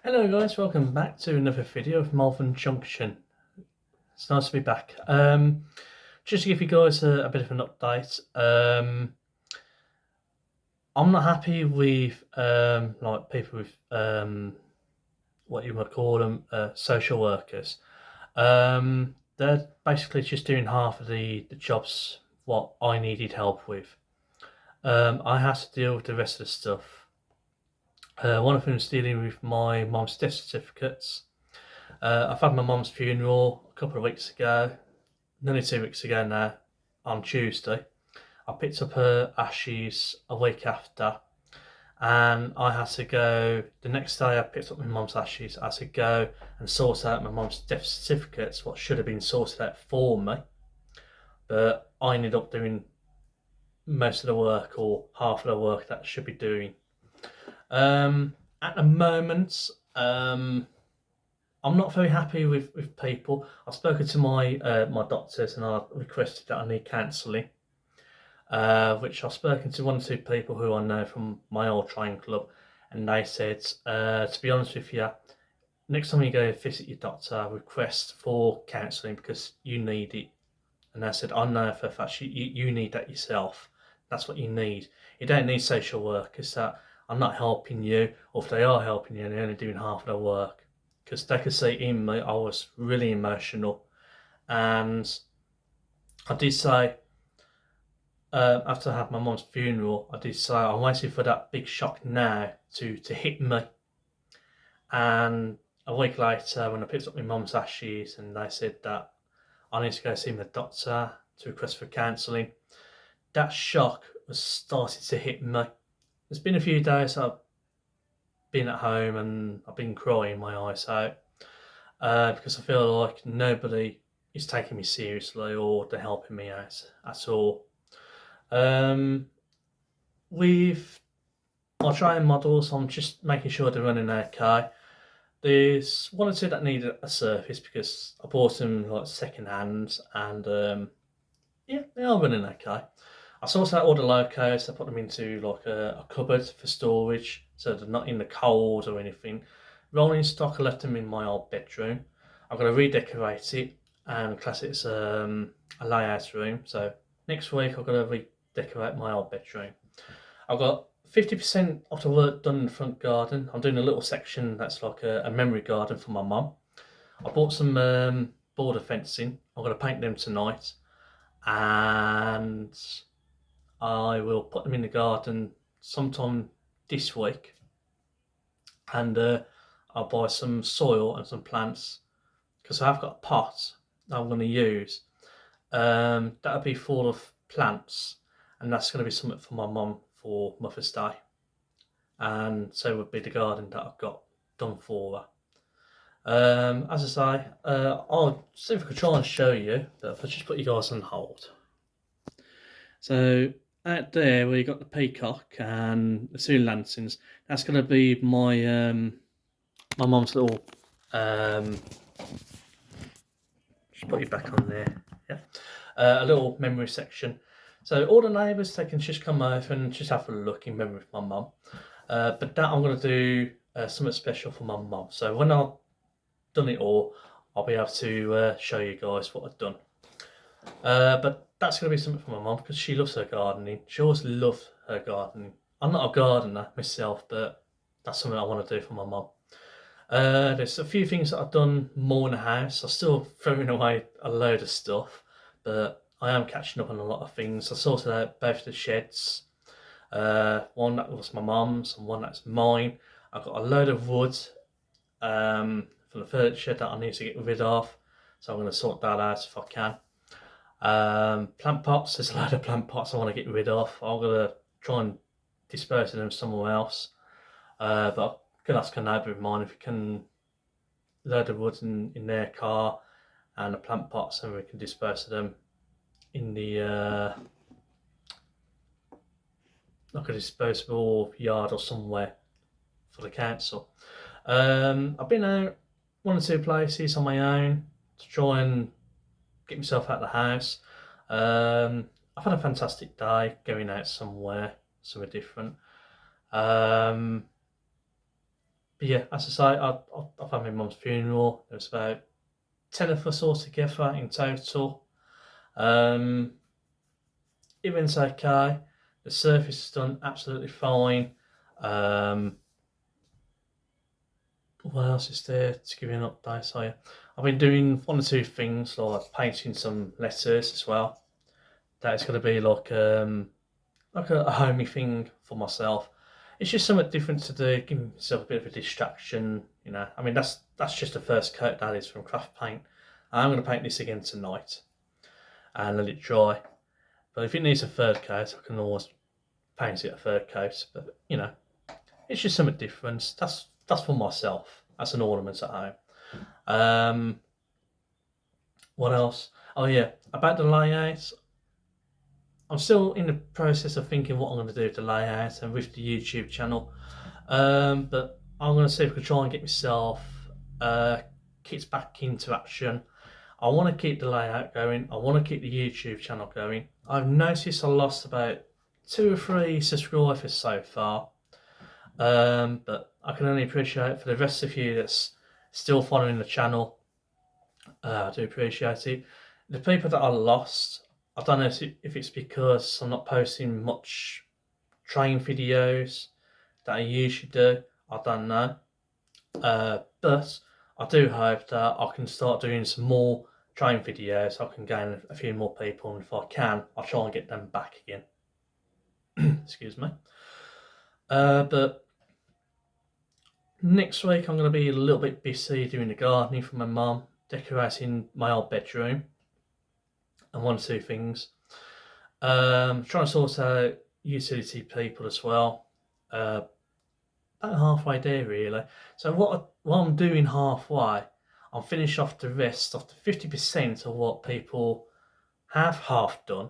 Hello guys, welcome back to another video of Malvern Junction. It's nice to be back. Just to give you guys a bit of an update. I'm not happy with like people with what you would call them social workers. They're basically just doing half of the jobs what I needed help with. I had to deal with the rest of the stuff. One of them is dealing with my mum's death certificates. I've had my mum's funeral a couple of weeks ago, nearly 2 weeks ago now, on Tuesday. I picked up her ashes a week after, and I had to go. The next day, I picked up my mum's ashes. I had to go and sort out my mum's death certificates, what should have been sorted out for me, but I ended up doing most of the work or half of the work that I should be doing. At the moment, I'm not very happy with people. I've spoken to my doctors and I've requested that I need counselling, which I've spoken to one or two people who I know from my old training club, and they said, to be honest with you, next time you go visit your doctor, request for counselling because you need it. And I said, I know for a fact you need that yourself. That's what you need. You don't need social workers that are not helping you, or if they are helping you, they're only doing half of the work. Because they could see in me, I was really emotional. And I did say, after I had my mum's funeral, I did say, I'm waiting for that big shock now to hit me. And a week later, when I picked up my mum's ashes, and they said that I need to go see my doctor to request for counselling, that shock was starting to hit me. There's been a few days I've been at home and I've been crying my eyes out because I feel like nobody is taking me seriously or they're helping me out at all. With my training models, I'm just making sure they're running okay. There's one or two that need a service because I bought them like second hand, and yeah, they are running okay. I sorted out all the locos. I put them into like a cupboard for storage, so they're not in the cold or anything. Rolling stock, I left them in my old bedroom. I've got to redecorate it and class it as a layout room. So next week I've got to redecorate my old bedroom. I've got 50% of the work done in the front garden. I'm doing a little section that's like a memory garden for my mum. I bought some border fencing. I'm going to paint them tonight, and I will put them in the garden sometime this week, and I'll buy some soil and some plants because I've got a pot that I'm going to use. That'll be full of plants, and that's going to be something for my mum for Mother's Day, and so would be the garden that I've got done for her. As I say, I'll see if I can try and show you, but if I just put you guys on hold. So out there where you got the peacock and the two lanterns, that's going to be my my mum's little just put you back on there, yeah, a little memory section. So all the neighbours, they can just come over and just have a look in memory of my mum. But that I'm going to do something special for my mum. So when I've done it all, I'll be able to show you guys what I've done. But that's going to be something for my mum because she loves her gardening. She always loved her gardening. I'm not a gardener myself, but that's something I want to do for my mum. There's a few things that I've done more in the house. I'm still throwing away a load of stuff, but I am catching up on a lot of things. I sorted out both the sheds. One that was my mum's and one that's mine. I've got a load of wood from the furniture that I need to get rid of, so I'm going to sort that out if I can. Plant pots, there's a load of plant pots I want to get rid of. I'm going to try and dispose of them somewhere else. But I'm going to ask a neighbour of mine if we can load of wood in their car and the plant pots, and we can dispose of them in the like a disposable yard or somewhere for the council. I've been out one or two places on my own to try and get myself out of the house. I've had a fantastic day going out somewhere different. Been But yeah, as I say, I've had my mum's funeral. There was about 10 of us all together in total. Everything's okay. The surface is done absolutely fine. What else is there to give you an update? So yeah, I've been doing one or two things like painting some letters as well. That is going to be like a homey thing for myself. It's just something different to do, give myself a bit of a distraction. I mean that's just the first coat that is from craft paint. I'm going to paint this again tonight and let it dry. But if it needs a third coat, I can always paint it a third coat. But it's just something different. That's for myself. That's an ornament at home. What else? Oh yeah, about the layout. I'm still in the process of thinking what I'm going to do with the layout and with the YouTube channel. But I'm going to see if I can try and get myself kits back into action. I want to keep the layout going. I want to keep the YouTube channel going. I've noticed I lost about 2 or 3 subscribers so far. But I can only appreciate for the rest of you that's still following the channel. I do appreciate it. The people that I lost, I don't know if it's because I'm not posting much train videos that I usually do. I don't know. But I do hope that I can start doing some more train videos. I can gain a few more people, and if I can, I'll try and get them back again. Excuse me. But next week I'm going to be a little bit busy doing the gardening for my mum, decorating my old bedroom, and 1 or 2 things. Trying to sort out utility people as well. About halfway there really. So what I'm doing halfway, I'm finished off the rest of the 50% of what people have half done,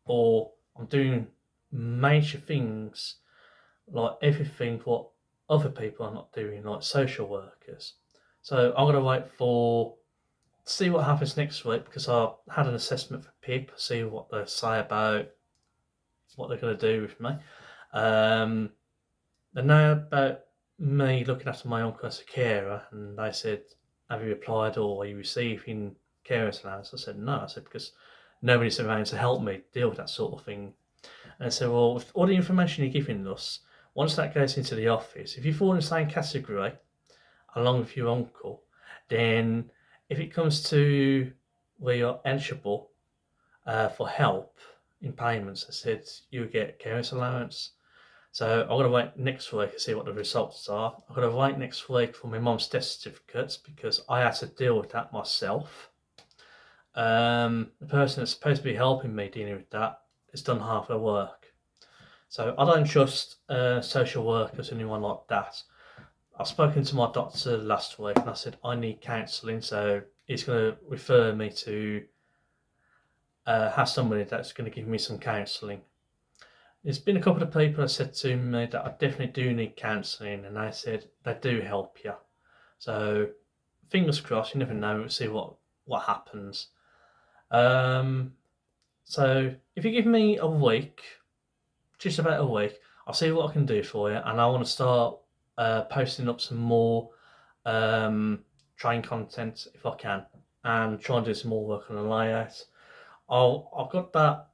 or I'm doing major things like everything what other people are not doing, like social workers. So I'm gonna wait for see what happens next week, because I had an assessment for PIP, see what they say about what they're going to do with me. They know about me looking after my uncle as a carer, and they said, have you applied or are you receiving carer's allowance? I said no. I said because nobody's around to help me deal with that sort of thing. And they said, well, with all the information you're giving us, once that goes into the office, if you fall in the same category along with your uncle, then if it comes to where you're eligible for help in payments, I said you get carer's allowance. So I'm going to wait next week to see what the results are. I'm going to wait next week for my mum's death certificates because I had to deal with that myself. The person that's supposed to be helping me dealing with that has done half the work. So I don't trust social workers or anyone like that. I've spoken to my doctor last week and I said I need counselling, so he's going to refer me to have somebody that's going to give me some counselling. There's been a couple of people that said to me that I definitely do need counselling, and they said they do help you. So fingers crossed, you never know, we'll see what happens. So if you give me a week, just about a week, I'll see what I can do for you, and I want to start posting up some more train content if I can, and try and do some more work on the layout. I've got that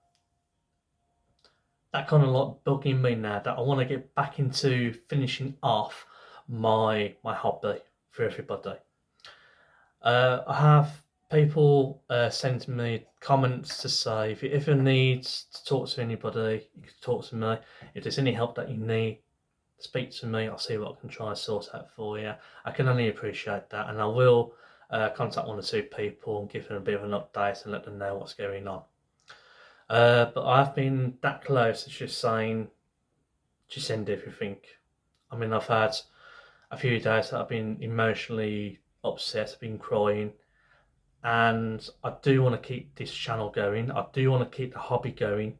kind of like bugging me now that I want to get back into finishing off my hobby for everybody. I have people sending me comments to say if you ever need to talk to anybody, you can talk to me. If there's any help that you need, speak to me. I'll see what I can try and sort out for you. I can only appreciate that, and I will contact 1 or 2 people and give them a bit of an update and let them know what's going on. But I've been that close to just saying, just end everything. I mean, I've had a few days that I've been emotionally upset, I've been crying, and I do want to keep this channel going. I do want to keep the hobby going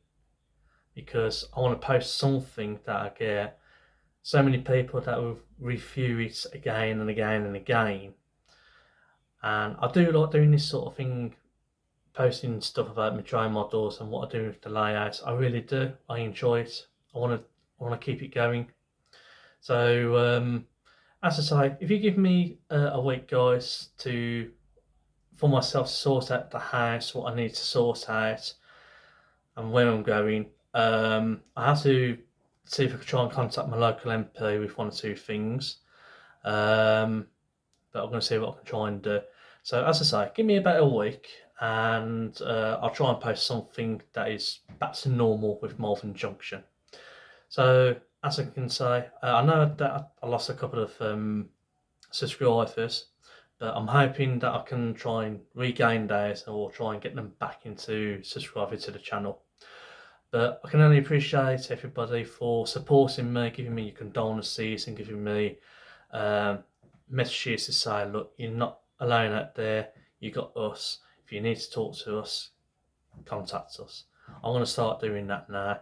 because I want to post something that I get so many people that will review it again and again and again. And I do like doing this sort of thing, posting stuff about my dry models and what I do with the layouts. I really do. I enjoy it. I want to keep it going. So as I say, if you give me a week, guys, for myself to sort out the house, what I need to sort out, and where I'm going, I have to see if I can try and contact my local MP with one or two things. But I'm going to see what I can try and do. So, as I say, give me about a week, and I'll try and post something that is back to normal with Malvern Junction. So, as I can say, I know that I lost a couple of subscribers, but I'm hoping that I can try and regain those or try and get them back into subscribing to the channel. But I can only appreciate everybody for supporting me, giving me your condolences, and giving me messages to say, look, you're not alone out there, you got us. If you need to talk to us, contact us. I'm going to start doing that now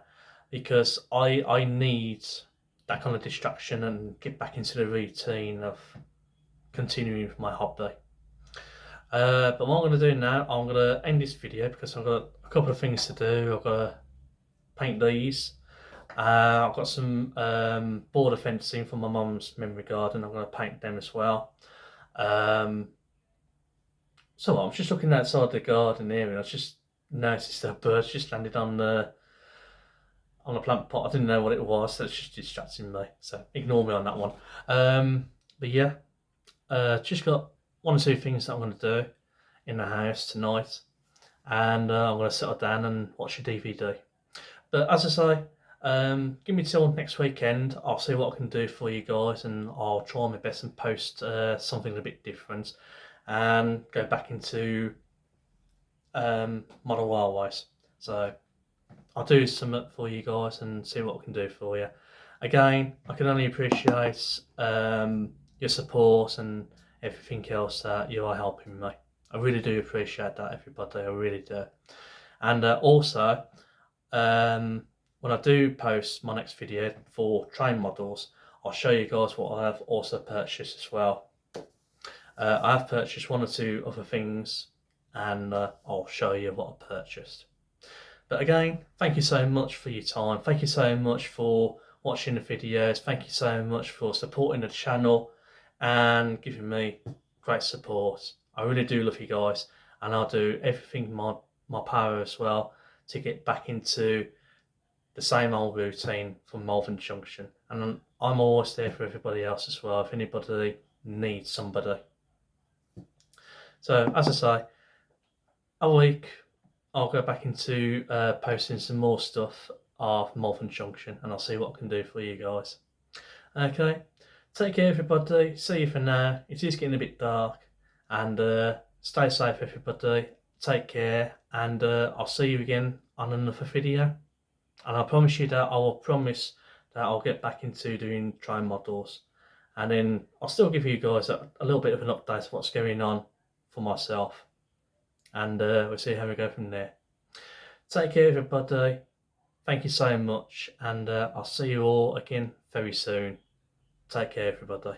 because I need that kind of distraction and get back into the routine of continuing with my hobby. But what I'm going to do now, I'm going to end this video because I've got a couple of things to do. I've got to paint these. I've got some border fencing from my mum's memory garden. I'm going to paint them as well. So I was just looking outside the garden here, and I just noticed that a bird just landed on a plant pot. I didn't know what it was, so it's just distracting me. So ignore me on that one. But yeah, just got one or two things that I'm going to do in the house tonight, and I'm going to settle down and watch a DVD. But as I say, give me till next weekend. I'll see what I can do for you guys, and I'll try my best and post something a bit different, and go back into model railways. So I'll do something for you guys and see what I can do for you. Again, I can only appreciate your support and everything else that you are helping me. I really do appreciate that, everybody. I really do. And also, when I do post my next video for train models, I'll show you guys what I have also purchased as well. I have purchased one or two other things, and I'll show you what I purchased. But again, thank you so much for your time. Thank you so much for watching the videos. Thank you so much for supporting the channel and giving me great support. I really do love you guys, and I'll do everything in my power as well to get back into the same old routine from Malvern Junction. And I'm always there for everybody else as well, if anybody needs somebody. So, as I say, a week I'll go back into posting some more stuff of Malvern Junction, and I'll see what I can do for you guys. Okay, take care everybody, see you for now. It is getting a bit dark, and stay safe everybody, take care, and I'll see you again on another video. And I promise you that I'll get back into doing train models, and then I'll still give you guys a little bit of an update of what's going on for myself, and we'll see how we go from there. Take care everybody, thank you so much, and I'll see you all again very soon. Take care everybody.